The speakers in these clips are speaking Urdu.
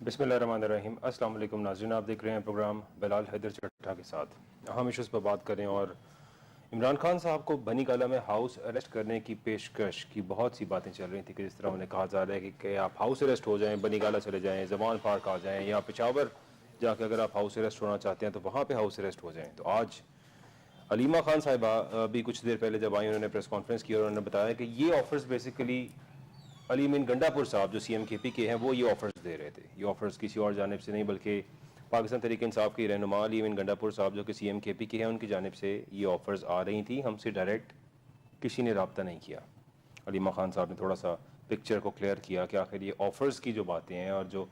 بسم اللہ الرحمن الرحیم۔ السلام علیکم ناظرین، آپ دیکھ رہے ہیں پروگرام بلال حیدر چٹھا کے ساتھ۔ ہم ایشوز پر بات کریں اور عمران خان صاحب کو بنی گالہ میں ہاؤس اریسٹ کرنے کی پیشکش کی بہت سی باتیں چل رہی تھیں کہ جس طرح انہیں کہا جا رہا ہے کہ آپ ہاؤس اریسٹ ہو جائیں، بنی گالہ چلے جائیں، زمان پارک آ جائیں، یا پشاور جا کے اگر آپ ہاؤس اریسٹ ہونا چاہتے ہیں تو وہاں پہ ہاؤس اریسٹ ہو جائیں۔ تو آج علیمہ خان صاحبہ بھی کچھ دیر پہلے جب آئی انہوں نے پریس کانفرنس کی اور انہوں نے بتایا کہ یہ آفرز بیسیکلی علی امین گنڈا پور صاحب جو سی ایم کے پی کے ہیں وہ یہ آفرز دے رہے تھے۔ یہ آفرز کسی اور جانب سے نہیں بلکہ پاکستان تحریک انصاف کی رہنما علی امین گنڈا پور صاحب جو کہ سی ایم کے پی کے ہیں ان کی جانب سے یہ آفرز آ رہی تھیں۔ ہم سے ڈائریکٹ کسی نے رابطہ نہیں کیا۔ علیمہ خان صاحب نے تھوڑا سا پکچر کو کلیئر کیا کہ آخر یہ آفرز کی جو باتیں ہیں اور جو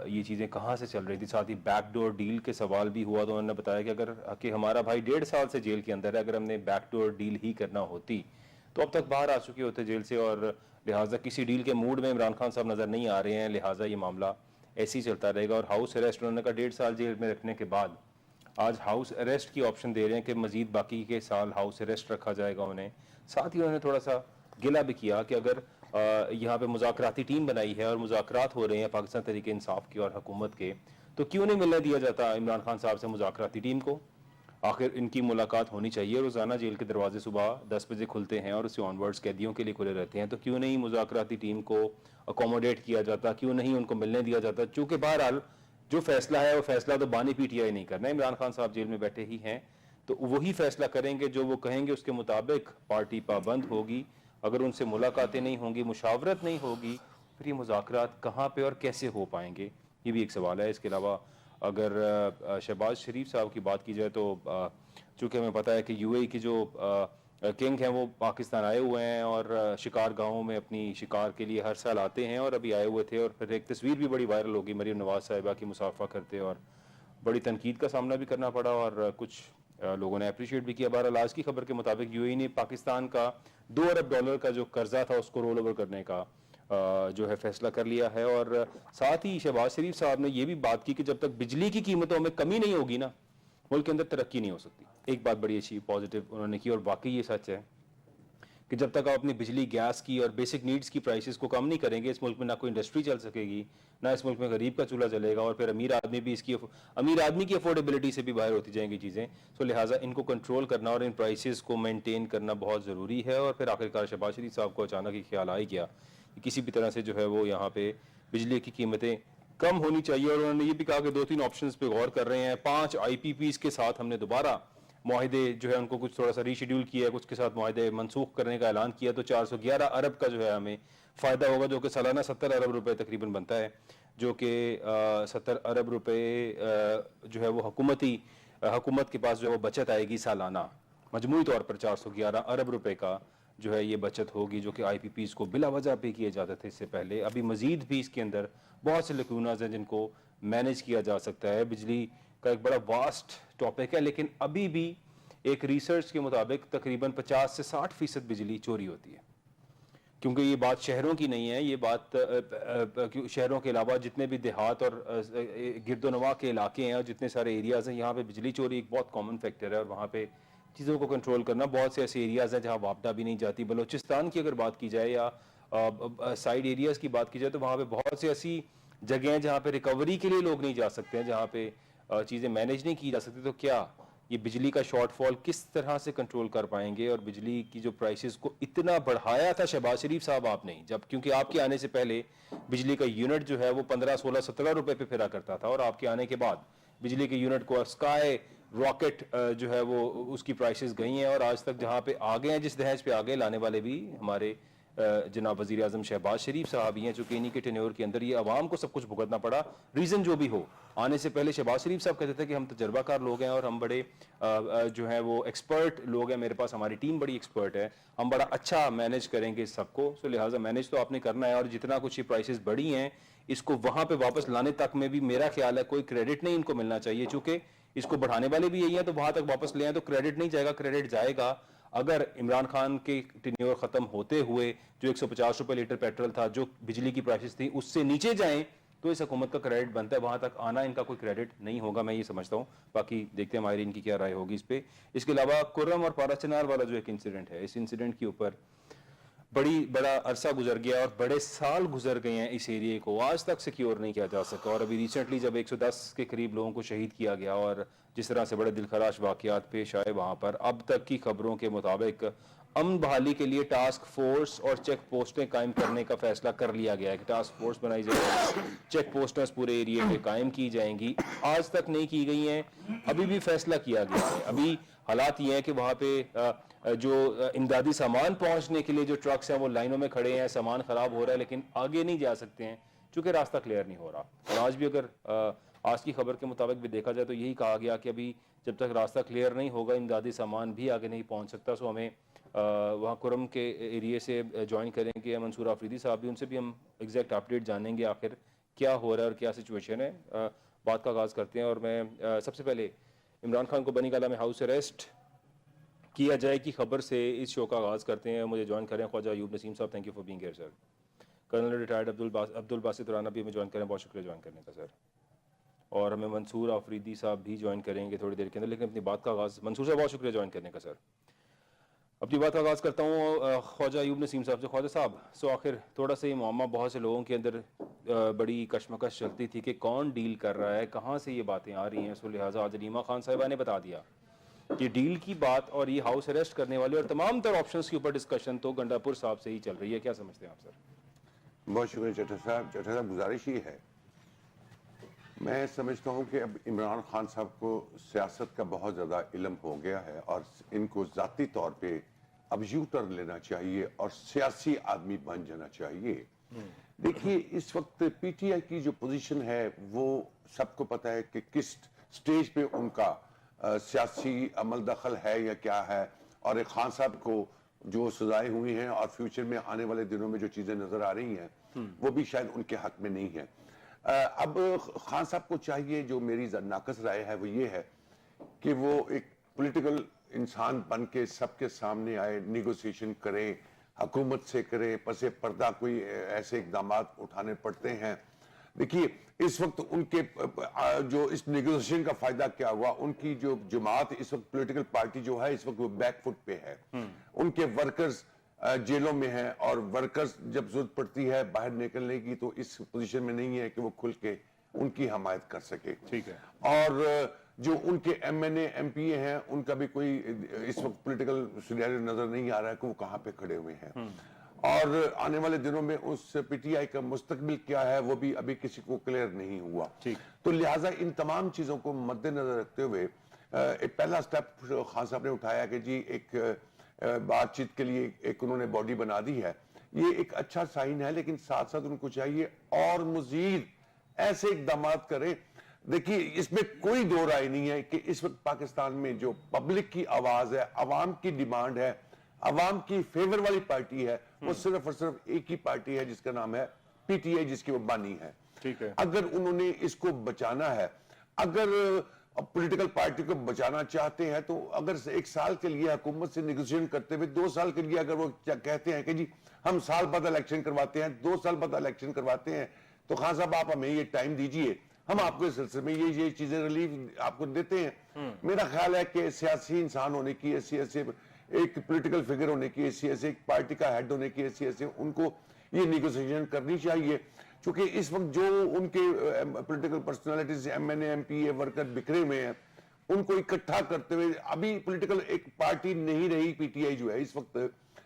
یہ چیزیں کہاں سے چل رہی تھی، ساتھ ہی بیک ڈور ڈیل کے سوال بھی ہوا تو انہوں نے بتایا کہ اگر کہ ہمارا بھائی 1.5 سال سے جیل کے اندر ہے، اگر ہم نے بیک ڈور ڈیل ہی کرنا ہوتی تو اب تک باہر آ چکے ہوتے جیل سے، اور لہٰذا کسی ڈیل کے موڈ میں عمران خان صاحب نظر نہیں آ رہے ہیں، لہٰذا یہ معاملہ ایسے ہی چلتا رہے گا۔ اور ہاؤس اریسٹ انہوں نے کہا 1.5 سال جیل میں رکھنے کے بعد آج ہاؤس اریسٹ کی آپشن دے رہے ہیں کہ مزید باقی کے سال ہاؤس اریسٹ رکھا جائے گا انہیں۔ ساتھ ہی انہوں نے تھوڑا سا گلہ بھی کیا کہ اگر یہاں پہ مذاکراتی ٹیم بنائی ہے اور مذاکرات ہو رہے ہیں پاکستان تحریک انصاف کی اور حکومت کے، تو کیوں نہیں ملنے دیا جاتا عمران خان صاحب سے مذاکراتی ٹیم کو؟ آخر ان کی ملاقات ہونی چاہیے۔ روزانہ جیل کے دروازے صبح 10 بجے کھلتے ہیں اور اس سے آن ورڈز قیدیوں کے لیے کھلے رہتے ہیں، تو کیوں نہیں مذاکراتی ٹیم کو اکوموڈیٹ کیا جاتا، کیوں نہیں ان کو ملنے دیا جاتا؟ چونکہ بہرحال جو فیصلہ ہے وہ فیصلہ تو بانی پی ٹی آئی نہیں کرنا ہے، عمران خان صاحب جیل میں بیٹھے ہی ہیں تو وہی فیصلہ کریں گے، جو وہ کہیں گے اس کے مطابق پارٹی پابند ہوگی۔ اگر ان سے ملاقاتیں نہیں ہوں گی، مشاورت نہیں ہوگی، پھر یہ مذاکرات کہاں پہ اور کیسے ہو پائیں گے؟ یہ بھی ایک سوال ہے۔ اس کے علاوہ اگر شہباز شریف صاحب کی بات کی جائے تو چونکہ ہمیں پتہ ہے کہ یو اے ای کی جو کنگ ہیں وہ پاکستان آئے ہوئے ہیں اور شکار گاہوں میں اپنی شکار کے لیے ہر سال آتے ہیں، اور ابھی آئے ہوئے تھے اور پھر ایک تصویر بھی بڑی وائرل ہوگی مریم نواز صاحبہ کی مصافحہ کرتے، اور بڑی تنقید کا سامنا بھی کرنا پڑا اور کچھ لوگوں نے اپریشیٹ بھی کیا۔ بہرحال آج کی خبر کے مطابق یو اے ای نے پاکستان کا $2 ارب کا جو قرضہ تھا اس کو رول اوور کرنے کا جو ہے فیصلہ کر لیا ہے۔ اور ساتھ ہی شہباز شریف صاحب نے یہ بھی بات کی کہ جب تک بجلی کی قیمتوں میں کمی نہیں ہوگی نا، ملک کے اندر ترقی نہیں ہو سکتی۔ ایک بات بڑی اچھی پازیٹیو انہوں نے کی اور واقعی یہ سچ ہے کہ جب تک آپ اپنی بجلی، گیس کی اور بیسک نیڈز کی پرائسز کو کم نہیں کریں گے، اس ملک میں نہ کوئی انڈسٹری چل سکے گی، نہ اس ملک میں غریب کا چولہا چلے گا، اور پھر امیر آدمی کی افورڈیبلٹی سے بھی باہر ہوتی جائیں گی چیزیں۔ سو لہٰذا ان کو کنٹرول کرنا اور ان پرائسز کو مینٹین کرنا بہت ضروری ہے۔ اور پھر آخرکار شہباز شریف صاحب کو اچانک ہی خیال آ ہی گیا کہ کسی بھی طرح سے جو ہے وہ یہاں پہ بجلی کی قیمتیں کم ہونی چاہیے، اور انہوں نے یہ بھی کہا کہ 2-3 آپشنز پہ غور کر رہے ہیں۔ 5 آئی پی پیز کے ساتھ ہم نے دوبارہ معاہدے جو ہے ان کو کچھ تھوڑا سا ری شیڈیول کیا ہے، کچھ کے ساتھ معاہدے منسوخ کرنے کا اعلان کیا، تو 411 ارب کا جو ہے ہمیں فائدہ ہوگا، جو کہ سالانہ 70 ارب روپے تقریباً بنتا ہے، جو کہ 70 ارب روپے جو ہے وہ حکومت کے پاس جو ہے وہ بچت آئے گی سالانہ، مجموعی طور پر 411 ارب روپے کا جو ہے یہ بچت ہوگی، جو کہ آئی پی پیز کو بلا وجہ پے کیے جاتے تھے اس سے پہلے۔ ابھی مزید بھی اس کے اندر بہت سے لیکوناز ہیں جن کو مینیج کیا جا سکتا ہے۔ بجلی کا ایک بڑا واسٹ ٹاپک ہے، لیکن ابھی بھی ایک ریسرچ کے مطابق تقریباً 50 سے 60% بجلی چوری ہوتی ہے، کیونکہ یہ بات شہروں کی نہیں ہے، یہ بات شہروں کے علاوہ جتنے بھی دیہات اور گرد و نواح کے علاقے ہیں اور جتنے سارے ایریاز ہیں، یہاں پہ بجلی چوری ایک بہت کامن فیکٹر ہے، اور وہاں پہ چیزوں کو کنٹرول کرنا، بہت سے ایسے ایریاز ہیں جہاں وابڈا بھی نہیں جاتی۔ بلوچستان کی اگر بات کی جائے یا سائیڈ ایریاز کی بات کی جائے تو وہاں پہ بہت سی ایسی جگہیں ہیں جہاں پہ ریکوری کے لیے لوگ نہیں جا سکتے ہیں، جہاں پہ چیزیں مینیج نہیں کی جا سکتی۔ تو کیا یہ بجلی کا شارٹ فال کس طرح سے کنٹرول کر پائیں گے؟ اور بجلی کی جو پرائسز کو اتنا بڑھایا تھا شہباز شریف صاحب آپ نے، جب کیونکہ آپ کے آنے سے پہلے بجلی کا یونٹ جو ہے وہ 15 16 17 روپے پہ پھرا کرتا تھا، اور آپ کے آنے کے بعد بجلی کے یونٹ کو اسکائی راکٹ جو ہے وہ اس کی پرائسز گئی ہیں، اور آج تک جہاں پہ آگے ہیں، جس دہیج پہ آگے لانے والے بھی ہمارے جناب وزیر اعظم شہباز شریف صاحب ہی ہیں، چونکہ انہی کے ٹینیور کے اندر یہ عوام کو سب کچھ بھگتنا پڑا، ریزن جو بھی ہو۔ آنے سے پہلے شہباز شریف صاحب کہتے تھے کہ ہم تجربہ کار لوگ ہیں اور ہم بڑے جو ہیں وہ ایکسپرٹ لوگ ہیں، میرے پاس ہماری ٹیم بڑی ایکسپرٹ ہے، ہم بڑا اچھا مینیج کریں گے سب کو۔ سو لہٰذا مینیج تو آپ نے کرنا ہے، اور جتنا کچھ یہ پرائسز بڑھی ہیں اس کو وہاں پہ واپس لانے تک میں بھی میرا خیال ہے کوئی کریڈٹ نہیں ان کو ملنا چاہیے، چونکہ اس کو بڑھانے والے بھی یہی ہیں، تو وہاں تک واپس لے آئیں تو کریڈٹ نہیں جائے گا۔ کریڈٹ جائے گا اگر عمران خان کے ٹینیور ختم ہوتے ہوئے جو 150 روپے لیٹر پیٹرول تھا، جو بجلی کی پرائسز تھیں، اس سے نیچے جائیں تو اس حکومت کا کریڈٹ بنتا ہے، وہاں تک آنا ان کا کوئی کریڈٹ نہیں ہوگا، میں یہ سمجھتا ہوں۔ باقی دیکھتے ہیں ماہرین کی کیا رائے ہوگی اس پہ۔ اس کے علاوہ کرم اور پارا چنار والا جو ایک انسیڈنٹ ہے، اس انسیڈنٹ کے اوپر بڑا عرصہ گزر گیا اور بڑے سال گزر گئے ہیں اس ایریے کو, آج تک سیکیور نہیں کیا جا سکا. اور ابھی ریسنٹلی جب 110 کے قریب لوگوں کو شہید کیا گیا اور جس طرح سے بڑے دلخراش واقعات پیش آئے وہاں پر, اب تک کی خبروں کے مطابق امن بحالی کے لیے ٹاسک فورس اور چیک پوسٹیں قائم کرنے کا فیصلہ کر لیا گیا ہے کہ ٹاسک فورس بنائی جائے گی, چیک پوسٹیں پورے ایریے پہ قائم کی جائیں گی. آج تک نہیں کی گئی ہیں, ابھی بھی فیصلہ کیا گیا ہے. ابھی حالات یہ ہیں کہ وہاں پہ جو امدادی سامان پہنچنے کے لیے جو ٹرکس ہیں وہ لائنوں میں کھڑے ہیں, سامان خراب ہو رہا ہے لیکن آگے نہیں جا سکتے ہیں چونکہ راستہ کلیئر نہیں ہو رہا. اور آج بھی اگر آج کی خبر کے مطابق بھی دیکھا جائے تو یہی کہا گیا کہ ابھی جب تک راستہ کلیئر نہیں ہوگا امدادی سامان بھی آگے نہیں پہنچ سکتا. سو ہمیں وہاں کرم کے ایریے سے جوائن کریں گے منصور آفریدی صاحب بھی, ان سے بھی ہم ایگزیکٹ اپڈیٹ جانیں گے آخر کیا ہو رہا ہے اور کیا سچویشن ہے. بات کا آغاز کرتے ہیں اور میں سب سے پہلے عمران خان کو بنی گالہ میں ہاؤس اریسٹ کیا جائے کی خبر سے اس شو کا آغاز کرتے ہیں. مجھے جوائن کریں خواجہ ایوب نسیم صاحب, thank you for being here sir. Colonel retired Abdul Basit Rana بھی ہمیں جوائن کریں, بہت شکریہ جوائن کرنے کا سر. اور ہمیں منصور آفریدی صاحب بھی جوائن کریں گے تھوڑی دیر کے اندر, لیکن اپنی بات کا آغاز منصور صاحب بہت شکریہ جوائن کرنے کا سر. اپنی بات کا آغاز کرتا ہوں خواجہ ایوب نسیم صاحب سے. خواجہ صاحب, سو آخر تھوڑا سا یہ معامہ بہت سے لوگوں کے اندر بڑی کشمکش چلتی تھی کہ کون ڈیل کر رہا ہے, کہاں سے یہ باتیں آ رہی ہیں. سو لہٰذا آج علیمہ خان صاحبہ نے بتا دیا کہ ڈیل کی بات اور یہ ہاؤس اریسٹ کرنے والے اور تمام تر آپشنز کے اوپر ڈسکشن تو گنڈا پور صاحب سے ہی چل رہی ہے. کیا سمجھتے ہیں آپ سر؟ بہت شکریہ چٹھا صاحب. چٹھا صاحب, گزارش یہ ہے, میں سمجھتا ہوں کہ اب عمران خان صاحب کو سیاست کا بہت زیادہ علم ہو گیا ہے اور ان کو ذاتی طور پہ اب یو ٹرن لینا چاہیے اور سیاسی آدمی بن جانا چاہیے. دیکھیے, اس وقت پی ٹی آئی کی جو پوزیشن ہے وہ سب کو پتہ ہے کہ کس سٹیج پہ ان کا سیاسی عمل دخل ہے یا کیا ہے, اور ایک خان صاحب کو جو سزائیں ہوئی ہیں اور فیوچر میں آنے والے دنوں میں جو چیزیں نظر آ رہی ہیں وہ بھی شاید ان کے حق میں نہیں ہیں. اب خان صاحب کو چاہیے, جو میری ناقص رائے ہے وہ یہ ہے کہ وہ ایک پولیٹیکل انسان بن کے سب کے سامنے آئے, نیگوسیشن کریں, حکومت سے کریں, پس پردہ کوئی ایسے اقدامات اٹھانے پڑتے ہیں. دیکھیے, اس وقت ان کے جو اس نیگوسیشن کا فائدہ کیا ہوا, ان کی جو جماعت اس وقت پولیٹیکل پارٹی جو ہے اس وقت وہ بیک فٹ پہ ہے. ان کے ورکرز جیلوں میں ہیں اور ورکرز جب ضرورت پڑتی ہے باہر نکلنے کی تو اس پوزیشن میں نہیں ہے کہ وہ کھل کے ان کی حمایت کر سکے. ٹھیک ہے. اور جو ان کے M N A M P A ہیں ان کا بھی کوئی اس وقت پولیٹیکل سینیریو نظر نہیں آ رہا ہے کہ وہ کہاں پہ کھڑے ہوئے ہیں. اور آنے والے دنوں میں اس پی ٹی آئی کا مستقبل کیا ہے وہ بھی ابھی کسی کو کلیئر نہیں ہوا. تو لہٰذا ان تمام چیزوں کو مد نظر رکھتے ہوئے ایک پہلا سٹیپ خان صاحب نے اٹھایا کہ جی ایک بات چیت کے لیے ایک انہوں نے باڈی بنا دی ہے. یہ ایک اچھا سائن ہے, لیکن ساتھ ساتھ ان کو چاہیے اور مزید ایسے اقدامات کریں. دیکھیے, اس میں کوئی دو رائے نہیں ہے کہ اس وقت پاکستان میں جو پبلک کی آواز ہے, عوام کی ڈیمانڈ ہے, عوام کی فیور والی پارٹی ہے, وہ صرف اور صرف ایک ہی پارٹی ہے جس کا نام ہے پی ٹی آئی, جس کی وہ بانی ہے. اگر انہوں نے اس کو بچانا ہے, اگر پولیٹیکل پارٹی کو بچانا چاہتے ہیں, تو اگر ایک سال کے لیے حکومت سے نیگوشیشن کرتے ہوئے 2 سال کے لیے اگر وہ کہتے ہیں کہ جی ہم سال بعد الیکشن کرواتے ہیں, 2 سال بعد الیکشن کرواتے ہیں, تو خان صاحب آپ ہمیں یہ ٹائم دیجئے, ہم آپ کو اس سلسلے میں یہ چیزیں ریلیف آپ کو دیتے ہیں. میرا خیال ہے کہ سیاسی انسان ہونے کی حیثیت سے, ایک پولیٹیکل فگر ہونے کی حیثیت سے, ایک پارٹی کا ہیڈ ہونے کی حیثیت سے ان کو یہ نیگوشیشن کرنی چاہیے. چونکہ اس وقت جو ان کے political personalities M N A M P A worker بکھرے ہوئے ہیں, ان کو اکٹھا کرتے ہوئے ابھی پولیٹیکل ایک پارٹی نہیں رہی. پی ٹی آئی جو ہے اس وقت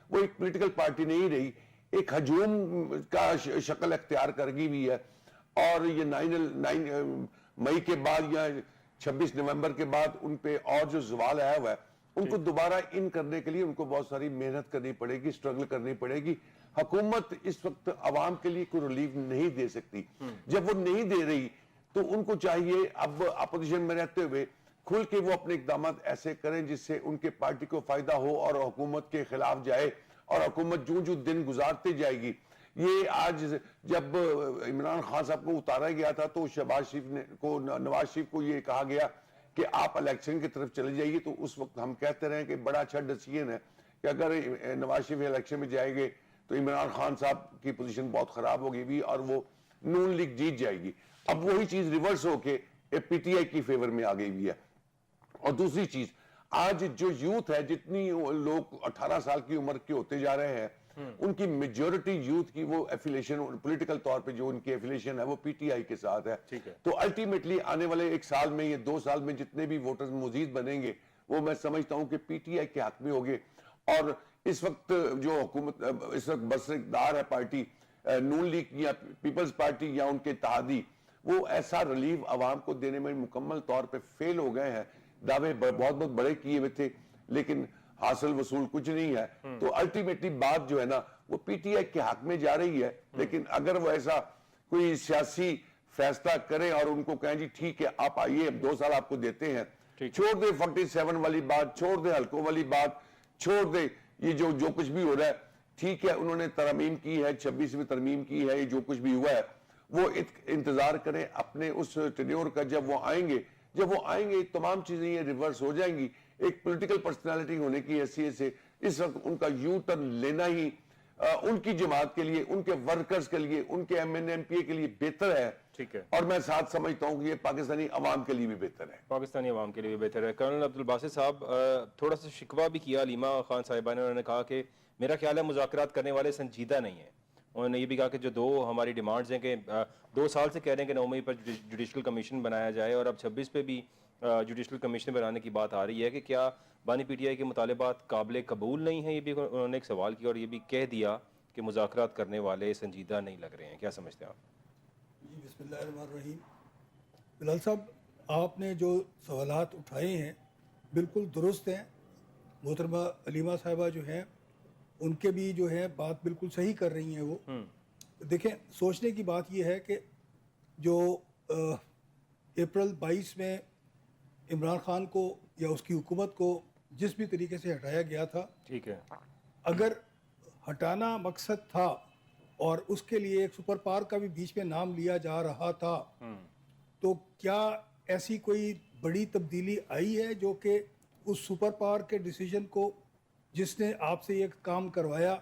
وہ ایک پولیٹیکل پارٹی نہیں رہی, ایک ہجوم کا شکل اختیار کر گئی بھی ہے. اور یہ 9 مئی کے بعد یا 26 نومبر کے بعد ان پہ اور جو زوال آیا ہوا ہے, ان کو دوبارہ ان کرنے کے لیے ان کو بہت ساری محنت کرنی پڑے گی, سٹرگل کرنی پڑے گی. حکومت اس وقت عوام کے لیے کوئی ریلیف نہیں دے سکتی. جب وہ نہیں دے رہی تو ان کو چاہیے اب اپوزیشن میں رہتے ہوئے کھل کے وہ اپنے اقدامات ایسے کریں جس سے ان کے پارٹی کو فائدہ ہو اور حکومت کے خلاف جائے, اور حکومت جو دن گزارتے جائے گی. یہ آج جب عمران خان صاحب کو اتارا گیا تھا تو نواز شریف کو یہ کہا گیا کہ آپ الیکشن کی طرف چلے جائیے, تو اس وقت ہم کہتے رہے کہ بڑا اچھا ڈیسیژن ہے کہ اگر نواز شریف الیکشن میں جائے گے تو عمران خان صاحب کی پوزیشن بہت خراب ہوگی بھی اور وہ نون لیگ جیت جائے گی. اب وہی چیز ریورس ہو کے پی ٹی آئی کی فیور میں آ گئی بھی ہے. اور دوسری چیز, آج جو یوتھ ہے, جتنی لوگ 18 سال کی عمر کے ہوتے جا رہے ہیں, ان کی میجورٹی یوتھ کی وہ ایفیلیشن پولیٹیکل طور پہ جو ان کی ایفیلیشن ہے وہ پی ٹی آئی کے ساتھ ہے. تو الٹیمیٹلی آنے والے 1 سال میں یا 2 سال میں جتنے بھی ووٹرز مزید بنیں گے وہ میں سمجھتا ہوں کہ پی ٹی آئی کے حق میں ہوگے. اور اس وقت جو حکومت اس وقت برسرکدار ہے پارٹی نون لیگ یا پیپلز پارٹی یا ان کے اتحادی, وہ ایسا ریلیف عوام کو دینے میں مکمل طور پہ فیل ہو گئے ہیں. دعوے بہت بڑے کیے ہوئے تھے لیکن حاصل وصول کچھ نہیں ہے. تو الٹیمیٹلی بات جو ہے نا وہ پی ٹی آئی کے حق میں جا رہی ہے. لیکن اگر وہ ایسا کوئی سیاسی فیصلہ کریں اور ان کو کہیں جی ٹھیک ہے آپ آئیے, اب 2 سال آپ کو دیتے ہیں, چھوڑ دیں 47 والی بات, چھوڑ دیں حلقوں والی بات, چھوڑ دیں یہ جو کچھ بھی ہو رہا ہے, ٹھیک ہے انہوں نے ترمیم کی ہے, 26ویں ترمیم کی ہے, یہ جو کچھ بھی ہوا ہے وہ انتظار کریں اپنے اس ٹینیور کا. جب وہ آئیں گے تمام چیزیں یہ ریورس ہو جائیں گی. ایک پولیٹیکل پرسنالٹی ہونے کی حیثیت سے اس وقت ان کا یو ٹرن لینا ہی ان کی جماعت کے لیے, ان کے ورکرز کے لیے, ان کے ایم این ایم پی اے کے لیے بہتر ہے. اور میں ساتھ سمجھتا ہوں کہ یہ پاکستانی عوام کے لیے بھی بہتر ہے. پاکستانی عوام کے لیے بھی بہتر ہے. کرنل عبدالباسط صاحب, تھوڑا سا شکوہ بھی کیا علیمہ خان صاحبہ نے, انہوں نے کہا کہ میرا خیال ہے مذاکرات کرنے والے سنجیدہ نہیں ہیں. انہوں نے یہ بھی کہا کہ جو 2 ہماری ڈیمانڈز ہیں کہ 2 سال سے کہہ رہے ہیں کہ 9 مئی پر جوڈیشل کمیشن بنایا جائے اور اب 26 پہ بھی جوڈیشل کمیشن بنانے کی بات آ رہی ہے, کہ کیا بانی پی ٹی آئی کے مطالبات قابل قبول نہیں ہیں؟ یہ بھی انہوں نے ایک سوال کیا اور یہ بھی کہہ دیا کہ مذاکرات کرنے والے سنجیدہ نہیں لگ رہے ہیں. کیا سمجھتے ہیں آپ؟ جی بسم اللہ الرحمن الرحیم. بلال صاحب, آپ نے جو سوالات اٹھائے ہیں بالکل درست ہیں. محترمہ علیمہ صاحبہ جو ہیں ان کے بھی جو ہے بات بالکل صحیح کر رہی ہیں. وہ دیکھیں, سوچنے کی بات یہ ہے کہ جو اپریل 22 میں عمران خان کو یا اس کی حکومت کو جس بھی طریقے سے ہٹایا گیا تھا, ٹھیک ہے, اگر ہٹانا مقصد تھا اور اس کے لیے ایک سپر پاور کا بھی بیچ میں نام لیا جا رہا تھا, تو کیا ایسی کوئی بڑی تبدیلی آئی ہے جو کہ اس سپر پاور کے ڈیسیجن کو, جس نے آپ سے یہ کام کروایا,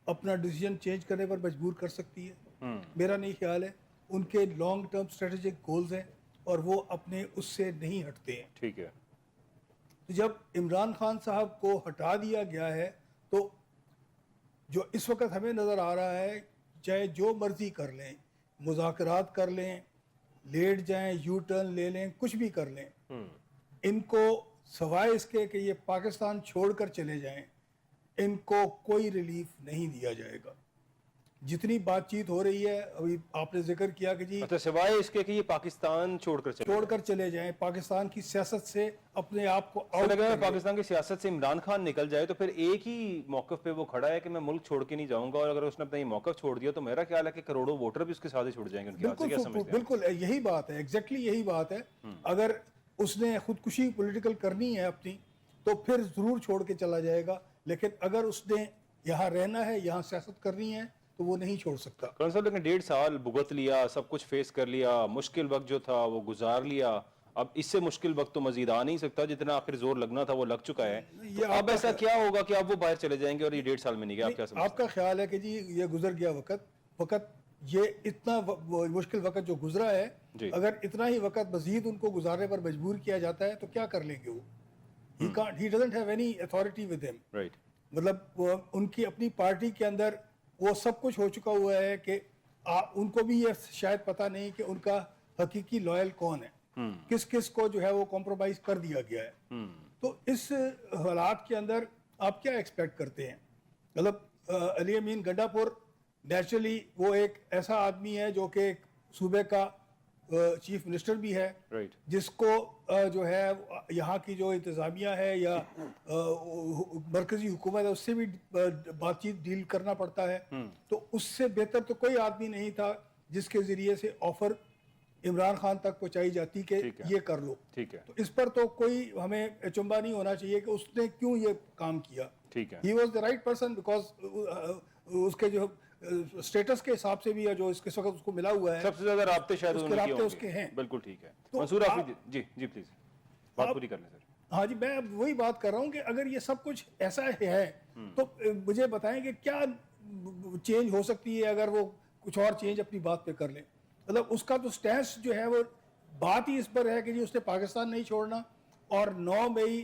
اپنا ڈیسیجن چینج کرنے پر مجبور کر سکتی ہے؟ میرا نہیں خیال ہے. ان کے لانگ ٹرم اسٹریٹجک گولز ہیں اور وہ اپنے اس سے نہیں ہٹتے ہیں. ٹھیک ہے. جب عمران خان صاحب کو ہٹا دیا گیا ہے تو جو اس وقت ہمیں نظر آ رہا ہے, چاہے جو مرضی کر لیں, مذاکرات کر لیں, لیٹ جائیں, یو ٹرن لے لیں, کچھ بھی کر لیں, ان کو سوائے اس کے کہ یہ پاکستان چھوڑ کر چلے جائیں, ان کو کوئی ریلیف نہیں دیا جائے گا. جتنی بات چیت ہو رہی ہے, ابھی آپ نے ذکر کیا کہ جی سوائے اس کے کہ یہ پاکستان چھوڑ کر چلے جائیں, پاکستان کی سیاست سے اپنے آپ کو پاکستان کی سیاست سے عمران خان نکل جائے تو پھر ایک ہی موقف پہ وہ کھڑا ہے کہ میں ملک چھوڑ کے نہیں جاؤں گا, اور اگر اس نے اپنا یہ موقف چھوڑ دیا تو میرا خیال ہے کہ کروڑوں ووٹر بھی اس کے ساتھ ہی چھوڑ جائیں گے. بالکل یہی بات ہے, ایگزیکٹلی یہی بات ہے. اگر اس نے خودکشی پولیٹیکل کرنی ہے اپنی تو پھر ضرور چھوڑ کے چلا جائے گا, لیکن اگر اس نے یہاں رہنا ہے, یہاں سیاست کرنی ہے, تو وہ نہیں چھوڑ سکتا. کرن صاحب, لیکن 1.5 سال بھگت لیا, سب کچھ فیس کر لیا, مشکل وقت جو تھا وہ گزار لیا, اب اس سے مشکل وقت تو مزید آ نہیں سکتا, جتنا آخر زور لگنا تھا وہ لگ چکا ہے. اب ایسا کیا ہوگا کہ اب وہ باہر چلے جائیں گے اور یہ 1.5 سال میں نہیں گیا؟ آپ کیا سمجھتے ہیں؟ آپ کا خیال ہے کہ جی یہ گزر گیا وقت, یہ اتنا مشکل وقت جو گزرا ہے, اگر اتنا ہی وقت مزید ان کو گزارنے پر مجبور کیا جاتا ہے تو کیا کر لیں گے وہ؟ he doesn't have any authority with him. مطلب ان کی اپنی پارٹی کے اندر وہ سب کچھ ہو چکا ہوا ہے کہ ان کو بھی یہ شاید پتہ نہیں کہ ان کا حقیقی لائل کون ہے, کس کس کو جو ہے وہ کمپرومائز کر دیا گیا ہے. تو اس حالات کے اندر آپ کیا ایکسپیکٹ کرتے ہیں؟ مطلب علی امین گنڈا پور نیچرلی وہ ایک ایسا آدمی ہے جو کہ ایک صوبے کا چیف منسٹر بھی ہے, جس کو جو ہے یہاں کی جو انتظامیہ ہے یا مرکزی حکومت ہے اس سے بھی بات چیت ڈیل کرنا پڑتا ہے. تو اس سے بہتر تو کوئی آدمی نہیں تھا جس کے ذریعے سے آفر عمران خان تک پہنچائی جاتی کہ یہ کر لو. تو اس پر تو کوئی ہمیں اچنبھا نہیں ہونا چاہیے کہ اس نے کیوں یہ کام کیا. He was the right person because اس کے جو اسٹیٹس کے حساب سے بھی ہے جو اس کے وقت اس کو ملا ہوا ہے, سب سے زیادہ رابطے شاید اس کے ہیں. بالکل ٹھیک ہے. منصور حافظ جی پلیز بات پوری کر لیں سر. ہاں جی, میں وہی بات کر رہا ہوں کہ اگر یہ سب کچھ ایسا ہے تو مجھے بتائیں کہ کیا چینج ہو سکتی ہے اگر وہ کچھ اور چینج اپنی بات پہ کر لیں. مطلب اس کا تو سٹینس جو ہے وہ بات ہی اس پر ہے کہ جی اس نے پاکستان نہیں چھوڑنا, اور 9 مئی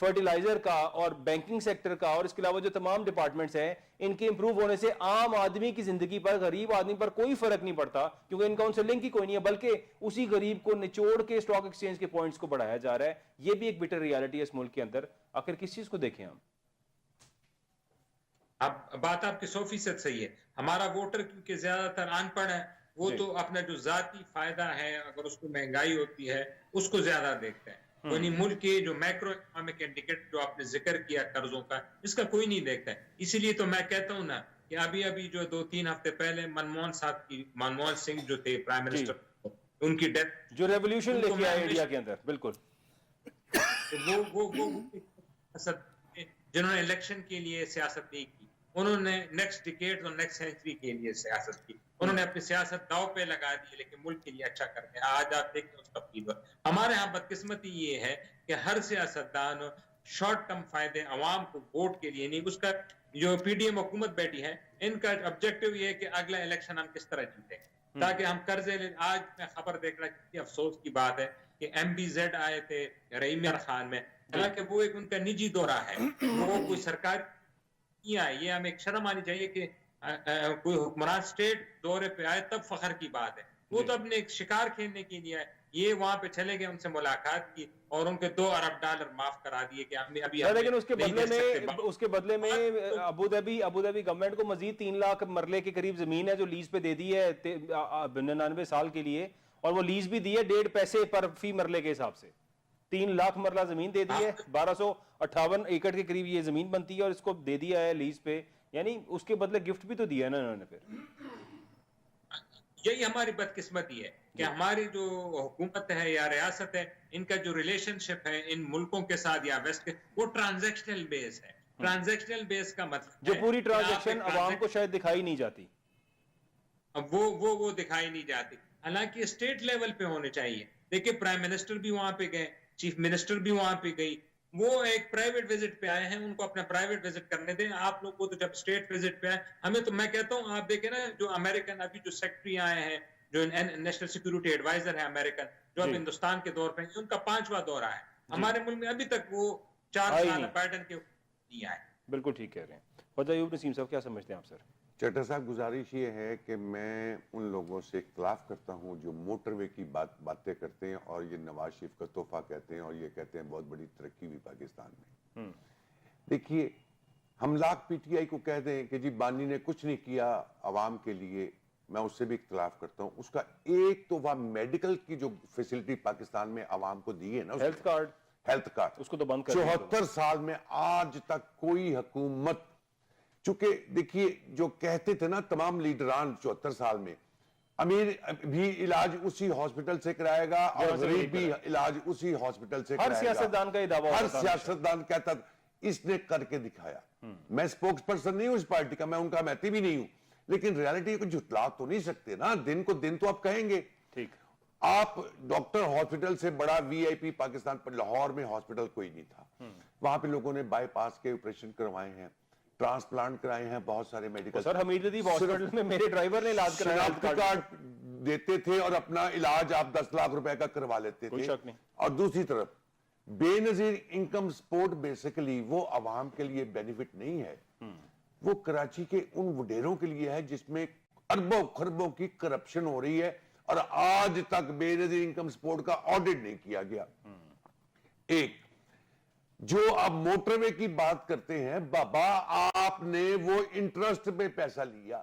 فرٹیلائزر کا اور بینکنگ سیکٹر کا اور اس کے علاوہ جو تمام ڈپارٹمنٹس ہیں ان کے امپروو ہونے سے عام آدمی کی زندگی پر, غریب آدمی پر کوئی فرق نہیں پڑتا, کیونکہ ان کا ان سے لنک ہی کوئی نہیں ہے, بلکہ اسی غریب کو نچوڑ کے اسٹاک ایکسچینج کے پوائنٹس کو بڑھایا جا رہا ہے. یہ بھی ایک بٹر ریالٹی ہے اس ملک کے اندر. آخر کس چیز کو دیکھیں ہم؟ اب بات آپ کی 100% صحیح ہے. ہمارا ووٹر کیونکہ زیادہ تر ان پڑھ ہے, وہ تو اپنا جو ذاتی فائدہ ہے, اگر اس کو مہنگائی ہوتی ہے اس کو زیادہ دیکھتا ہے. یعنی ملک کے جو میکرو اکنامک انڈیکیٹر جو آپ نے ذکر کیا قرضوں کا, اس کا کوئی نہیں دیکھتا ہے. اسی لیے تو میں کہتا ہوں نا کہ ابھی جو 2-3 ہفتے پہلے منموہن سنگھ جو تھے پرائم منسٹر, ان کی ڈیتھ جو ریولیوشن لے کے آئے انڈیا کے اندر, بالکل وہ جنہوں نے الیکشن کے لیے سیاست نہیں کی, انہوں نے نیکسٹ ڈیکیڈ اور نیکسٹ سینچری کے لیے سیاست کی. انہوں نے اپنی سیاست داؤ پہ لگا دی, لیکن ملک کے لیے اچھا کر دیا. آج آپ دیکھیں اس کا فیور. ہمارے ہاں بدقسمتی یہ ہے کہ ہر سیاستدان شارٹ ٹرم فائدے عوام کو ووٹ کے لیے نہیں, اس کا جو پی ڈی ایم حکومت بیٹھی ہے ان کا آبجیکٹو یہ ہے کہ اگلا الیکشن ہم کس طرح جیتیں تاکہ ہم قرضے لیں. آج میں خبر دیکھ رہا, کتنی افسوس کی بات ہے کہ ایم بی زیڈ آئے تھے رحیم یار خان میں, حالانکہ وہ ایک ان کا نجی دورہ ہے, وہ کوئی سرکاری نہیں آئے. یہ ہمیں ایک شرم آنی چاہیے کہ کوئی حکمران اسٹیٹ دورے پہ آئے تب فخر کی بات ہے. وہ تو اپنے ایک شکار کھیلنے کے لیے آئے, یہ وہاں پہ چلے گئے, ان سے ملاقات کی اور ان کے $2 ارب معاف کرا دیے کہ ابھی لیکن اس کے بدلے میں ابو دھابی گورنمنٹ کو مزید 3 لاکھ مرلے کے قریب زمین ہے جو لیز پہ دے دی ہے 99 سال کے لیے, اور وہ لیز بھی دی ہے 1.5 پیسے پر فی مرلے کے حساب سے. 3 لاکھ مرلہ زمین دے دی ہے, 1258 ایکڑ کے قریب یہ زمین بنتی ہے, اور اس کو دے دیا ہے لیز پہ. یعنی اس کے بدلے گفٹ بھی تو دیا ہے نا انہوں نے. پھر یہی ہماری بدقسمتی ہے کہ ہماری جو حکومت ہے یا ریاست ہے, ان کا جو ریلیشن شپ ہے ان ملکوں کے ساتھ یا ویسٹ کے, وہ ٹرانزیکشنل بیس ہے. ٹرانزیکشنل بیس کا مطلب جو پوری ٹرانزیکشن عوام کو شاید دکھائی نہیں جاتی, وہ دکھائی نہیں جاتی, حالانکہ اسٹیٹ لیول پہ ہونے چاہیے. دیکھیں پرائم منسٹر بھی وہاں پہ گئے, چیف منسٹر بھی وہاں پہ گئی, وہ ایک پرائیویٹ وزٹ پہ آئے ہیں, ان کو اپنا پرائیویٹ وزٹ کرنے دیں. آپ لوگ کو تو جب اسٹیٹ وزٹ پہ آئے, ہمیں تو میں کہتا ہوں آپ دیکھیں نا جو امریکن ابھی جو سیکٹری آئے ہیں, جو نیشنل سیکورٹی ایڈوائزر ہے امریکن, جو اب ہندوستان کے دور پہ ہیں, ان کا 5واں دورہ ہے. ہمارے ملک میں ابھی تک وہ 4 سال بائیڈن کے نہیں آئے. بالکل ٹھیک کہہ رہے ہیں. خواجہ ایوب نسیم صاحب کیا سمجھتے ہیں آپ سر؟ چٹر صاحب, گزارش یہ ہے کہ میں ان لوگوں سے اختلاف کرتا ہوں جو موٹر وے کی باتیں کرتے ہیں اور یہ نواز شریف کا تحفہ کہتے ہیں اور یہ کہتے ہیں بہت بڑی ترقی ہوئی پاکستان میں. دیکھیے, ہم لاکھ پی ٹی آئی کو کہہ دیں کہ جی بانی نے کچھ نہیں کیا عوام کے لیے, میں اس سے بھی اختلاف کرتا ہوں. اس کا ایک تو وہ میڈیکل کی جو فیسلٹی پاکستان میں عوام کو دی ہے نا, ہیلتھ کارڈ, اس کو تو بند کر 74 سال میں آج تک کوئی حکومت, چونکہ دیکھیے جو کہتے تھے نا تمام لیڈران 74 سال میں, امیر بھی علاج اسی ہاسپٹل سے کرائے گا اور غریب بھی علاج اسی ہاسپٹل سے کرائے گا. ہر سیاستدان کا یہ دعویٰ ہوتا تھا, ہر سیاستدان کہتا تھا. اس نے کر کے دکھایا. میں سپوکس پرسن نہیں ہوں اس پارٹی کا, میں ان کا میتی بھی نہیں ہوں, لیکن ریالٹی کو جھٹلا تو نہیں سکتے نا. دن کو دن تو آپ کہیں گے. ٹھیک, آپ ڈاکٹر ہاسپٹل سے بڑا وی آئی پی پاکستان پر لاہور میں ہاسپٹل کوئی نہیں تھا. وہاں پہ لوگوں نے بائی پاس کے آپریشن کروائے ہیں, ٹرانسپلانٹ کرائے ہیں, بہت سارے میڈیکل. سر حمید لطیف ہاسپٹل میں میرے ڈرائیور نے علاج کرایا, شناختی کارڈ دیتے تھے اور اپنا علاج آپ 10 لاکھ روپے کا کروا لیتے تھے. اور دوسری طرف بے نظیر انکم سپورٹ بیسیکلی وہ عوام کے لیے بینیفٹ نہیں ہے, وہ کراچی کے ان وڈیروں کے لیے ہے جس میں اربوں خربوں کی کرپشن ہو رہی ہے اور آج تک بے نظیر انکم سپورٹ کا آڈٹ نہیں کیا گیا. ایک جو آپ موٹر وے کی بات کرتے ہیں, بابا آپ نے وہ انٹرسٹ پہ پیسہ لیا,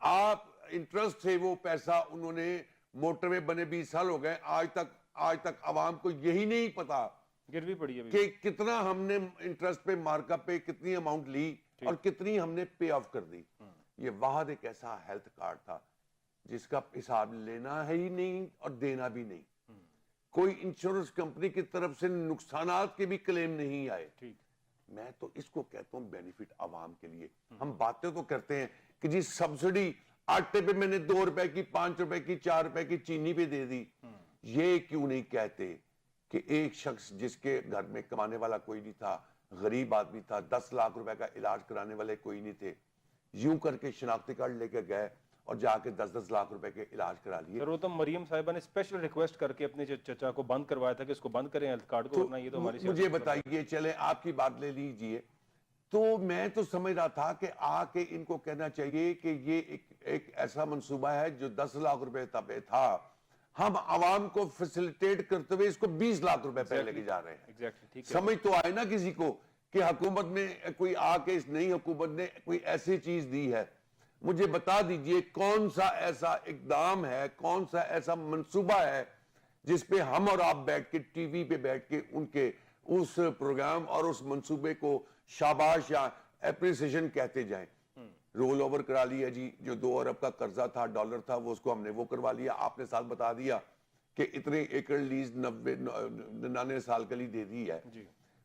آپ انٹرسٹ سے وہ پیسہ, انہوں نے موٹر وے بنے 20 سال ہو گئے, آج تک عوام کو یہی نہیں پتا گروی پڑی ہے کہ کتنا ہم نے انٹرسٹ پہ مارک اپ پہ کتنی اماؤنٹ لی اور کتنی ہم نے پے آف کر دی. یہ واحد ایک ایسا ہیلتھ کارڈ تھا جس کا حساب لینا ہے ہی نہیں اور دینا بھی نہیں. کوئی انشورنس کمپنی کی طرف سے نقصانات کے بھی کلیم نہیں آئے. میں تو اس کو کہتا ہوں بینیفٹ عوام کے لیے. ہم باتیں تو کرتے ہیں کہ جی سبسڈی آٹے پہ میں نے 2 روپے کی, 5 روپے کی, 4 روپے کی چینی پہ دے دی. یہ کیوں نہیں کہتے کہ ایک شخص جس کے گھر میں کمانے والا کوئی نہیں تھا, غریب آدمی تھا, 10 لاکھ روپے کا علاج کرانے والے کوئی نہیں تھے, یوں کر کے شناختی کارڈ لے کے گئے اور جا کے 10-10 لاکھ روپے کے علاج کرا لیے. سر وہ تو مریم صاحبہ نے اسپیشل ریکویسٹ کر کے اپنے چچا کو بند کروایا تھا کہ اس کو بند کریں ہیلتھ کارڈ کو, ورنہ یہ تو ہماری مجھے بتائیے, چلیں آپ کی بات لے لیجئے, تو میں تو سمجھ رہا تھا کہ آ کے ان کو کہنا چاہیے کہ یہ ایک ایسا منصوبہ ہے جو 10 لاکھ روپے پہ تھا, ہم عوام کو فیسیلیٹیٹ کرتے ہوئے اس کو 20 لاکھ روپے پہ لے کے جا رہے ہیں. سمجھ تو آئے نا کسی کو کہ حکومت نے کوئی آ کے, اس نئی حکومت نے کوئی ایسی چیز دی ہے. مجھے بتا دیجئے کون سا ایسا اقدام ہے, کون سا ایسا منصوبہ ہے جس پہ ہم اور آپ بیٹھ کے ٹی وی پہ بیٹھ کے ان کے اس پروگرام اور اس منصوبے کو شاباش یا اپریسیشن کہتے جائیں. رول اوور کرا لیا جی, جو 2 ارب کا قرضہ تھا, ڈالر تھا, وہ اس کو ہم نے وہ کروا لیا. آپ نے ساتھ بتا دیا کہ اتنے ایکڑ لیز 99 سال کے لیے دے دی ہے.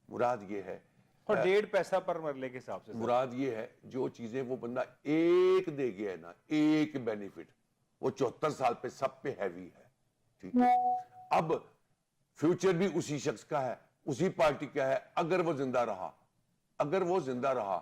مراد یہ ہے, اور 1.5 پیسہ پر مرلے کے حساب سے, مراد یہ ہے جو چیزیں وہ بندہ ایک دے گیا ہے نا, ایک بینیفٹ, وہ 74 سال پہ سب پہ ہیوی ہے. ٹھیک ہے, اب فیوچر بھی اسی شخص کا ہے, اسی پارٹی کا ہے. اگر وہ زندہ رہا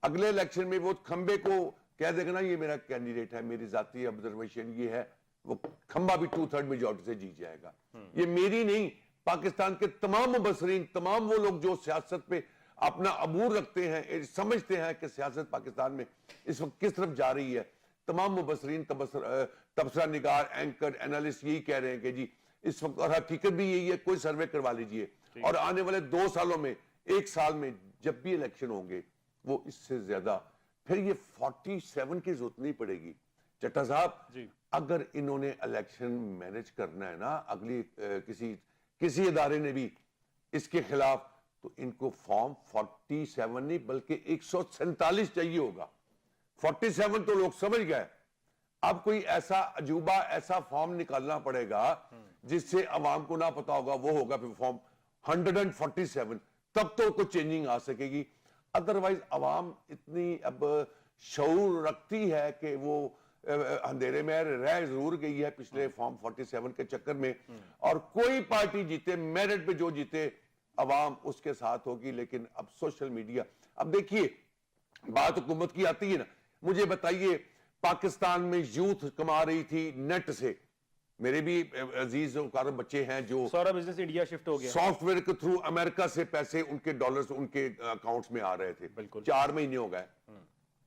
اگلے الیکشن میں وہ کھمبے کو کہہ دے گا نا یہ میرا کینڈیڈیٹ ہے, میری ذاتی آبزرویشن یہ ہے, وہ کھمبا بھی 2/3 میجورٹی سے جیت جائے گا. یہ میری نہیں, پاکستان کے تمام مبصرین, تمام وہ لوگ جو سیاست پہ اپنا عبور رکھتے ہیں, سمجھتے ہیں کہ سیاست پاکستان میں اس وقت کس طرف جا رہی ہے, تمام مبصرین, تبصرہ نگار, اینکر, اینالسٹ یہی کہہ رہے ہیں کہ جی اس وقت, اور حقیقت بھی یہی ہے, کوئی سروے کروا لیجئے, اور آنے والے 2 سالوں میں, 1 سال میں جب بھی الیکشن ہوں گے وہ اس سے زیادہ, پھر یہ 47 کی ضرورت نہیں پڑے گی. چٹا صاحب اگر انہوں نے الیکشن مینج کرنا ہے نا, اگلی کسی ادارے نے بھی اس کے خلاف, تو ان کو فارم 47 نہیں بلکہ 147 چاہیے ہوگا. 47 تو لوگ سمجھ گئے, اب کوئی ایسا عجوبہ ایسا فارم نکالنا پڑے گا جس سے عوام کو نہ پتا ہوگا, وہ ہوگا پھر فارم 147, تب تو کوئی چینجنگ آ سکے گی. ادروائز عوام اتنی اب شعور رکھتی ہے کہ وہ اندھیرے میں رہ ضرور گئی ہے پچھلے فارم 47 کے چکر میں, اور کوئی پارٹی جیتے, میرٹ پہ جو جیتے, عوام اس کے ساتھ ہوگی. لیکن اب سوشل میڈیا, اب دیکھیے بات حکومت کی آتی ہے نا, مجھے بتائیے پاکستان میں یوتھ کما رہی تھی نیٹ سے, میرے بھی عزیز وقار بچے ہیں جو سارا بزنس انڈیا شفٹ ہو گیا, سافٹ ویئر کے تھرو امریکہ سے پیسے ان کے ڈالرز ان کے اکاؤنٹس میں آ رہے تھے. 4 مہینے ہو گئے,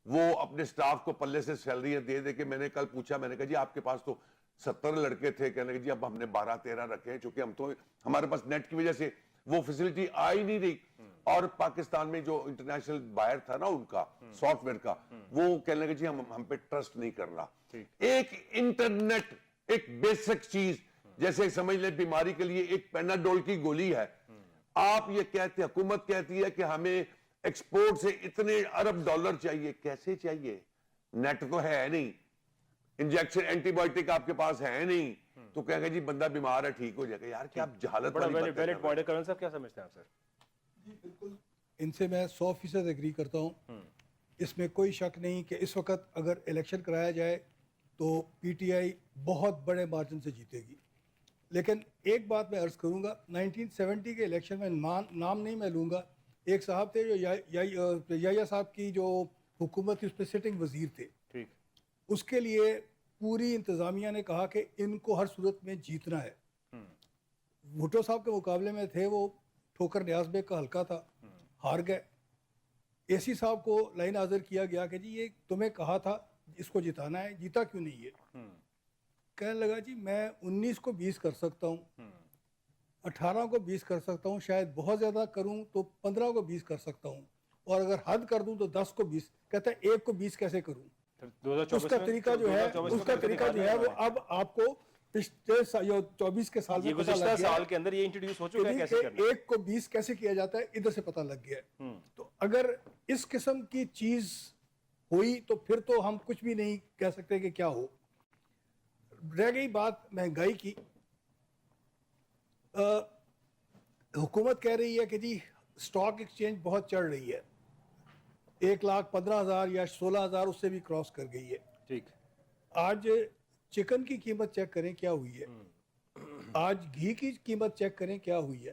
وہ اپنے سٹاف کو پلے سے سیلریاں دے دے کے, میں نے کل پوچھا, میں نے کہا جی آپ کے پاس تو 70 لڑکے تھے, کہنے لگے جی اب ہم نے 12-13 رکھے ہیں, چونکہ ہم تو ہمارے پاس نیٹ کی وجہ سے وہ فیسلٹی آ ہی نہیں رہی. اور پاکستان میں جو انٹرنیشنل بائر تھا نا ان کا سافٹ ویئر کا, وہ کہنے لگے جی ہم پہ ٹرسٹ نہیں کر رہا. ایک انٹرنیٹ, ایک بیسک چیز, جیسے سمجھ لیں بیماری کے لیے ایک پیناڈول کی گولی ہے, آپ یہ کہتے, حکومت کہتی ہے کہ ہمیں ایکسپورٹ سے اتنے ارب ڈالر چاہیے. کیسے چاہیے؟ نیٹ تو ہے نہیں, انجیکشن اینٹی بائیوٹک آپ کے پاس ہے نہیں, تو کہیں گے جی بندہ بیمار ہے ٹھیک ہو جائے گا. یار کیا جہالت والی بات ہے. ویلڈ پوائنٹ کرن صاحب کیا سمجھتے ہیں آپ سر؟ جی بالکل, ان سے میں 100% ایگری کرتا ہوں. اس میں کوئی شک نہیں کہ اس وقت اگر الیکشن کرایا جائے تو پی ٹی آئی بہت بڑے مارجن سے جیتے گی. لیکن ایک بات میں عرض کروں گا, 1970 کے الیکشن میں نام نہیں میں لوں گا, ایک صاحب تھے جو یحییٰ صاحب کی جو حکومت اس پہ سٹنگ وزیر تھے, اس کے لیے پوری انتظامیہ نے کہا کہ ان کو ہر صورت میں جیتنا ہے. بھٹو صاحب کے مقابلے میں تھے وہ, ٹھوکر نیاز بیگ کا حلقہ تھا, ہار گئے. اے سی صاحب کو لائن حاضر کیا گیا کہ جی یہ تمہیں کہا تھا اس کو جتانا ہے, جیتا کیوں نہیں ہے؟ کہنے لگا جی میں 19 کو 20 کر سکتا ہوں, 18 کو 20 کر سکتا ہوں, شاید بہت زیادہ کروں تو 15 کو 20 کر سکتا ہوں, اور اگر حد کر دوں تو 10 کو 20. کہتا ہے 1 کو 20 کیسے کروں؟ اس کا طریقہ جو ہے وہ اب آپ کو پچھلے 24 کے سال میں گزشتہ سال کے اندر یہ انٹروڈیوس ہو چکا ہے کیسے کرنا ہے. 1 کو 20 کیسے کیا جاتا ہے ادھر سے پتہ لگ گیا. تو اگر اس قسم کی چیز ہوئی تو پھر تو ہم کچھ بھی نہیں کہہ سکتے کہ کیا ہو. رہ گئی بات مہنگائی کی, حکومت کہہ رہی ہے کہ جی سٹاک ایکسچینج بہت چڑھ رہی ہے, 1,15,000 یا 16,000 اس سے بھی کراس کر گئی ہے. ٹھیک, آج چکن کی قیمت چیک کریں کیا ہوئی ہے, آج گھی کی قیمت چیک کریں کیا ہوئی ہے,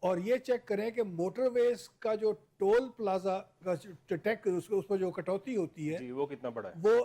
اور یہ چیک کریں کہ موٹر ویز کا جو ٹول پلازا کا ٹیکس اس پر جو کٹوتی ہوتی ہے وہ کتنا بڑا ہے, وہ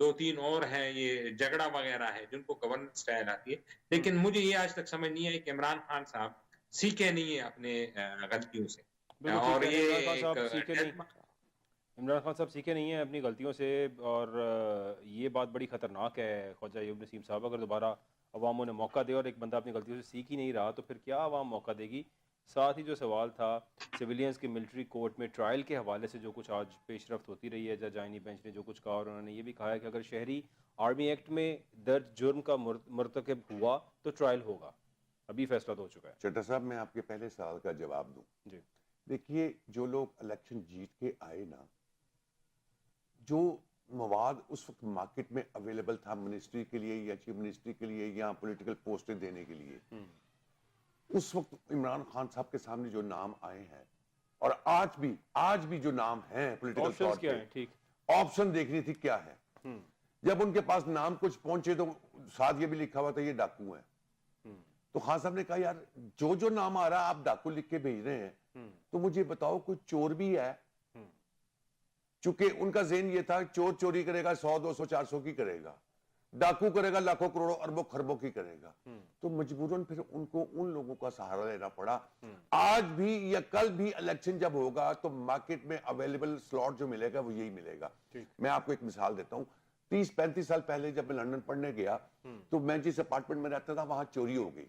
دو تین اور ہیں یہ جھگڑا وغیرہ ہے جن کو گورننس اسٹائل آتی ہے. لیکن مجھے یہ آج تک سمجھ نہیں آئی کہ عمران خان صاحب سیکھے نہیں ہیں اپنے غلطیوں سے. بالکل اور ٹھیک ہے، یہ عمران خان ایک صاحب سیکھے نہیں، عمران خان صاحب سیکھے نہیں ہیں اپنی غلطیوں سے، اور یہ بات بڑی خطرناک ہے خواجہ ایوب نسیم صاحب. اگر دوبارہ عواموں نے موقع دے اور ایک بندہ اپنی غلطیوں سے سیکھ ہی نہیں رہا تو پھر کیا عوام موقع دے گی؟ ساتھ ہی جو سوال تھا سویلینز کے ملٹری کورٹ میں ٹرائل کے حوالے سے جو کچھ آج پیش رفت ہوتی رہی ہے، جج آئینی بینچ نے جو کچھ کہا، اور انہوں نے یہ بھی کہا ہے کہ اگر شہری آرمی ایکٹ میں درج جرم کا مرتکب ہوا تو ٹرائل ہوگا. ابھی فیصلہ تو ہو چکا ہے. چٹا صاحب میں آپ کے پہلے سوال کا جواب دوں. جی دیکھیے جو لوگ الیکشن جیت کے آئے نا، جو مواد اس وقت مارکیٹ میں اویلیبل تھا منسٹری کے لیے یا چیف منسٹری کے لیے یا پولیٹیکل پوسٹیں دینے کے لیے، اس وقت عمران خان صاحب کے سامنے جو نام آئے ہیں اور آج بھی جو نام ہیں پولیٹیکل طور آپشنز کیا پہ، ہیں؟ ٹھیک، آپشن دیکھنی تھی کیا ہے. جب ان کے پاس نام کچھ پہنچے تو ساتھ یہ بھی لکھا ہوا تھا یہ ڈاکو ہیں. تو خان صاحب نے کہا یار جو نام آ رہا ہے آپ ڈاکو لکھ کے بھیج رہے ہیں تو مجھے بتاؤ کوئی چور بھی ہے. چونکہ ان کا ذہن یہ تھا چور چوری کرے گا 100 200 400 کی کرے گا، ڈاکو کرے گا لاکھوں کروڑوں اربوں خربوں کی کرے گا. تو مجبوراً پھر ان کو ان لوگوں کا سہارا لینا پڑا. آج بھی یا کل بھی الیکشن جب ہوگا تو مارکیٹ میں اویلیبل سلاٹ جو ملے گا وہ یہی ملے گا. میں آپ کو ایک مثال دیتا ہوں. 30-35 سال پہلے جب میں لندن پڑھنے گیا تو میں جس اپارٹمنٹ میں رہتا تھا وہاں چوری ہو گئی.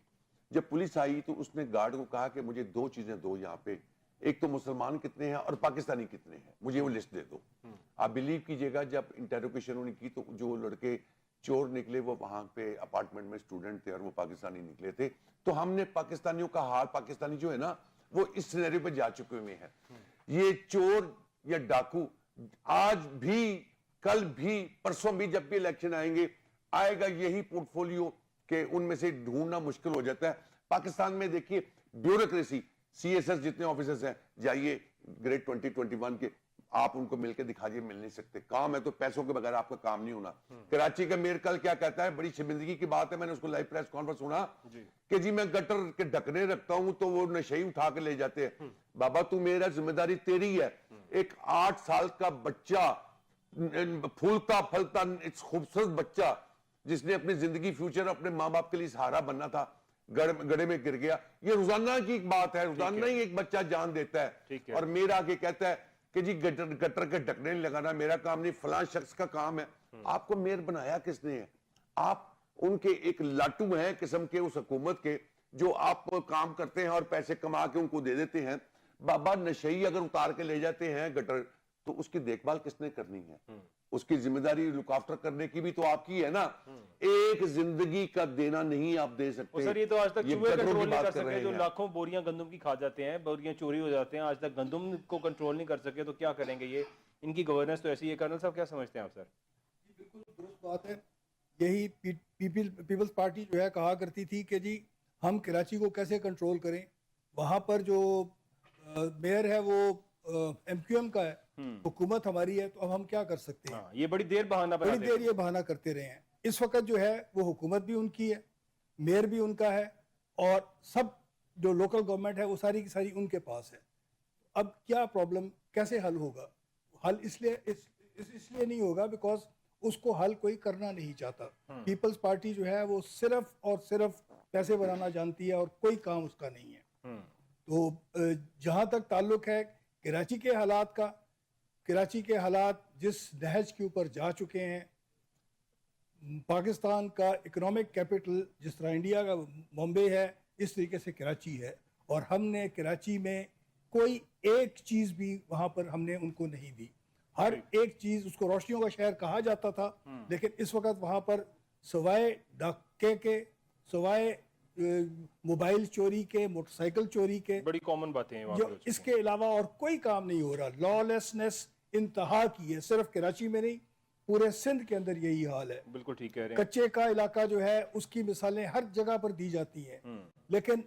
جب پولیس آئی تو اس نے گارڈ کو کہا کہ مجھے 2 چیزیں دو یہاں پہ، ایک تو مسلمان کتنے ہیں اور پاکستانی کتنے ہیں، مجھے وہ لسٹ دے دو. آپ بلیو کیجئے گا جب انٹروگیشن انہوں نے کی تو جو لڑکے چور نکلے وہ وہاں پہ اپارٹمنٹ میں اسٹوڈنٹ تھے اور وہ پاکستانی نکلے تھے. تو ہم نے پاکستانیوں کا حال، پاکستانی جو ہے نا وہ اس سینیریو پہ جا چکے ہوئے ہیں. یہ چور یا ڈاکو آج بھی کل بھی پرسوں بھی جب بھی الیکشن آئے گا یہی پورٹ فولیو کہ ان میں سے ڈھونڈنا مشکل ہو جاتا ہے. پاکستان میں دیکھیے بیوروکریسی، سی ایس ایس جتنے آفیسرز ہیں جائیے گریڈ 20-21 کے، آپ ان کو مل کے دکھائیے، مل نہیں سکتے. کام ہے تو پیسوں کے بغیر آپ کا کام نہیں ہونا. کراچی کا میئر کل کیا کہتا ہے، بڑی شرمندگی کی بات ہے، میں نے اس کو لائیو پریس کانفرنس سنا کہ جی میں گٹر کے ڈھکنے رکھتا ہوں تو وہ نشئی اٹھا کے لے جاتے ہیں. بابا تو میرا ذمہ داری تیری ہے. ایک 8 سال کا بچہ، پھولتا پھلتا خوبصورت بچہ جس نے اپنی زندگی فیوچر اپنے ماں باپ کے لیے سہارا بننا تھا، گڑے میں گر گیا. یہ روزانہ کی ایک بات ہے، روزانہ ہی ایک بچہ جان دیتا ہے. اور میرا آگے کہتا ہے کہ جی گٹر کے ڈھکنے لگانا میرا کام نہیں، فلاں شخص کا کام ہے. آپ کو میئر بنایا کس نے ہے؟ آپ ان کے ایک لاٹو ہیں قسم کے اس حکومت کے جو آپ کام کرتے ہیں اور پیسے کما کے ان کو دے دیتے ہیں. بابا نشئی اگر اتار کے لے جاتے ہیں گٹر تو اس کی دیکھ بھال کس نے کرنی ہے؟ اس کی ذمہ داری لک آفٹر کرنے کی بھی تو آپ کی ہے نا. ایک زندگی کا دینا نہیں آپ دے سکتے. سر یہ تو آج تک چوہے کنٹرول نہیں کر سکے جو ہیں. لاکھوں بوریاں گندم کی کھا جاتے ہیں، بوریاں چوری ہو جاتے ہیں، آج تک گندم کو کنٹرول نہیں کر سکے تو کیا کریں گے؟ یہ ان کی گورننس تو ایسی ہے. کرنل صاحب کیا سمجھتے ہیں آپ؟ سر بالکل درست بات ہے. یہی پیپلز پارٹی جو ہے کہا کرتی تھی کہ جی ہم کراچی کو کیسے کنٹرول کریں. وہاں پر جو میئر ہے وہ ایم کیو ایم کا ہے، حکومت ہماری ہے، تو اب ہم کیا کر سکتے ہیں. یہ بڑی دیر یہ بہانہ کرتے رہے ہیں. اس وقت جو ہے وہ حکومت بھی ان کی ہے، میئر بھی ان کا ہے، اور سب جو لوکل گورنمنٹ ہے وہ ساری کی ساری ان کے پاس ہے. اب کیا پرابلم کیسے حل ہوگا؟ حل اس لیے نہیں ہوگا بیکاز اس کو حل کوئی کرنا نہیں چاہتا. پیپلز پارٹی جو ہے وہ صرف اور صرف پیسے بنانا جانتی ہے اور کوئی کام اس کا نہیں ہے. تو جہاں تک تعلق ہے کراچی کے حالات کا، کراچی کے حالات جس نہج کے اوپر جا چکے ہیں، پاکستان کا اکنامک کیپٹل جس طرح انڈیا کا بامبے ہے اس طریقے سے کراچی ہے، اور ہم نے کراچی میں کوئی ایک چیز بھی وہاں پر ہم نے ان کو نہیں دی. ہر ایک چیز، اس کو روشنیوں کا شہر کہا جاتا تھا، لیکن اس وقت وہاں پر سوائے ڈاکے کے، سوائے موبائل چوری کے، موٹر سائیکل چوری کے، بڑی کامن باتیں ہیں جو اس کے علاوہ اور کوئی کام نہیں ہو رہا. لا لیسنس انتہا کی ہے. صرف کراچی میں نہیں، پورے سندھ کے اندر یہی حال ہے. بالکل ٹھیک کہہ رہے ہیں. کچے کا علاقہ جو ہے اس کی مثالیں ہر جگہ پر دی جاتی ہیں، لیکن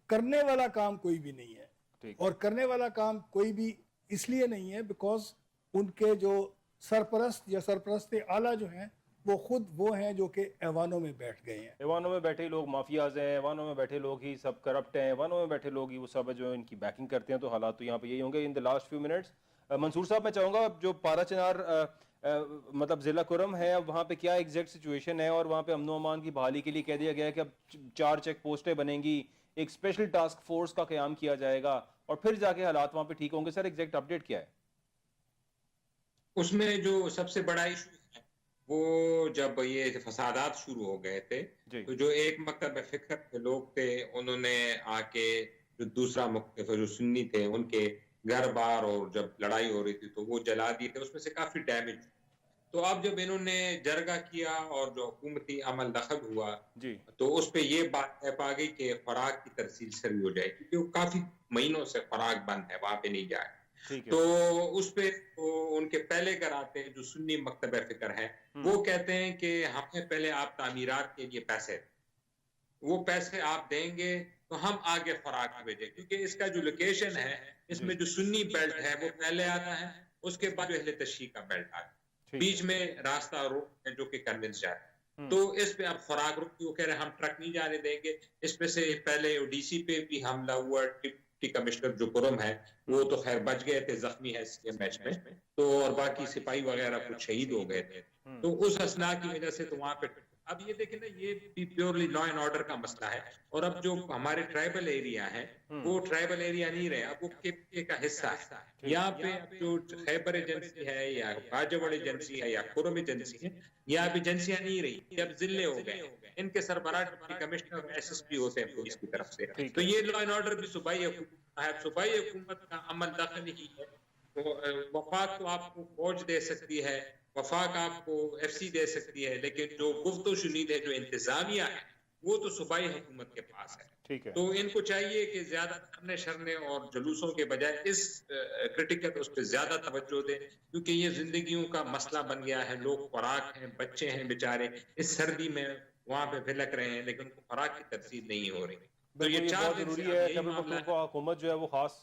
کرنے والا کام کوئی بھی نہیں ہے. اور کرنے والا کام کوئی بھی اس لیے نہیں ہے بیکاز ان کے جو سرپرست یا سرپرست اعلیٰ جو ہیں وہ خود وہ ہیں جو کہ ایوانوں میں بیٹھ گئے ہیں. ایوانوں میں بیٹھے لوگ مافیاز ہیں، ایوانوں میں بیٹھے لوگ ہی سب کرپٹ ہیں، ایوانوں میں بیٹھے لوگ ہی وہ سب جو ان کی بیکنگ کرتے ہیں. تو حالات تو یہاں پہ یہی ہوں گے. ان دی لاسٹ فیو منٹس منصور صاحب میں چاہوں گا جو پارا چنار مطلب ضلع کرم ہے، اب وہاں پہ کیا ایگزیکٹ سچویشن ہے، اور وہاں پہ امن و امان کی بحالی کے لیے کہہ دیا گیا ہے کہ اب 4 چیک پوسٹیں بنیں گی، ایک اسپیشل ٹاسک فورس کا قیام کیا جائے گا اور پھر جا کے حالات وہاں پہ ٹھیک ہوں گے. سر ایگزیکٹ اپڈیٹ کیا ہے؟ اس میں جو سب سے بڑا ایشو ہے وہ جب یہ فسادات شروع ہو گئے تھے تو جو ایک مکتب فکر کے لوگ تھے انہوں نے آ کے جو دوسرا مکتب جو سنی تھے ان کے گھر بار اور جب لڑائی ہو رہی تھی تو وہ جلا دیے تھے، اس میں سے کافی ڈیمیج. تو اب جب انہوں نے جرگہ کیا اور جو حکومتی عمل دخل ہوا تو اس پہ یہ بات طے پا گئی کہ فراغ کی ترسیل شروع ہو جائے کیونکہ وہ کافی مہینوں سے فراغ بند ہے، وہاں پہ نہیں جائے. تو اس پہ ان کے پہلے گھر آتے ہیں جو سنی مکتب فکر ہے، وہ کہتے ہیں کہ ہمیں پہلے آپ تعمیرات کے لیے پیسے، وہ پیسے آپ دیں گے تو ہم آگے فراغ بھیجیں، کیونکہ اس کا جو لوکیشن ہے اس میں جو سنی بیلٹ ہے وہ پہلے آتا ہے، اس کے بعد جو اہل تشیع کا بیلٹ آتا ہے، بیچ میں راستہ روڈ ہے جو کہ کنونس جائے. تو اس پہ اب فراغ روک وہ کہہ رہے ہیں ہم ٹرک نہیں جانے دیں گے. اس پہ سے پہلے ڈی سی پہ بھی حملہ ہوا، ڈپٹی کمشنر جو کرم ہے وہ تو خیر بچ گئے تھے، زخمی ہے اس میچ میں تو، اور باقی سپاہی وغیرہ کچھ شہید ہو گئے تھے. تو اس اسنا کی وجہ سے تو وہاں پہ اب یہ دیکھیں نا یہ بھی پیورلی لا اینڈ آرڈر کا مسئلہ ہے. اور اب جو ہمارے ٹرائبل ایریا ہے وہ ٹرائبل ایریا نہیں رہے، اب وہ کے کا حصہ ہے. یہاں پہ جو خیبر ایجنسی ہے یا باجوڑ ایجنسی ہے یا کرم ایجنسی ہے، یہاں پہ ایجنسیاں نہیں رہی، جب ضلع ہو گئے ان کے سربراہ ڈپٹی کمشنر اور ایس ایس پی ہوتے ہیں پولیس کی طرف سے. تو یہ لا اینڈ آرڈر بھی صوبائی حکومت ہے، صوبائی حکومت کا عمل دخل ہی ہے. وفاق تو آپ کو فوج دے سکتی ہے، وفاق آپ کو ایف سی دے سکتی ہے، لیکن جو گفت و شنید ہے، جو انتظامیہ ہے، وہ تو صوبائی حکومت کے پاس ہے. تو ان کو چاہیے کہ زیادہ دھرنے شرنے اور جلوسوں کے بجائے اس کرٹیکل اس پہ زیادہ توجہ دیں، کیونکہ یہ زندگیوں کا مسئلہ بن گیا ہے. لوگ خوراک ہیں، بچے ہیں بیچارے اس سردی میں وہاں پہ بھلک رہے ہیں لیکن خوراک کی ترسیل نہیں ہو رہی. تو بالکل یہ یہ 4 بہت دن سے ضروری اب ہے، یہی خیبر معاملہ ہے. پختونخوا حکومت جو ہے وہ خاص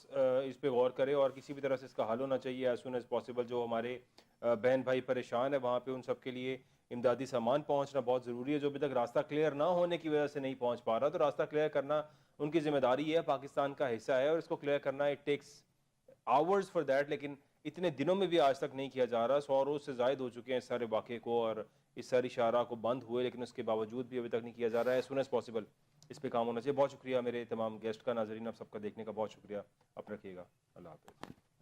اس پہ غور کرے اور کسی بھی طرح سے اس کا حل ہونا چاہیے ایز سون ایز پاسبل. جو ہمارے بہن بھائی پریشان ہے وہاں پہ ان سب کے لیے امدادی سامان پہنچنا بہت ضروری ہے. جو ابھی تک راستہ کلیئر نہ ہونے کی وجہ سے نہیں پہنچ پا رہا، تو راستہ کلیئر کرنا ان کی ذمہ داری ہے، پاکستان کا حصہ ہے اور اس کو کلیئر کرنا it takes hours for that. لیکن اتنے دنوں میں بھی آج تک نہیں کیا جا رہا. 100 روز سے زائد ہو چکے ہیں اس سارے واقعے کو اور اس ساری شاہراہ کو بند ہوئے، لیکن اس کے باوجود بھی ابھی تک نہیں کیا جا رہا ہے. ایز سون ایز پاسبل اس پہ کام ہونا چاہیے. بہت شکریہ میرے تمام گیسٹ کا، ناظرین آپ سب کا دیکھنے کا بہت شکریہ. اپ رکھیے گا، اللہ حافظ.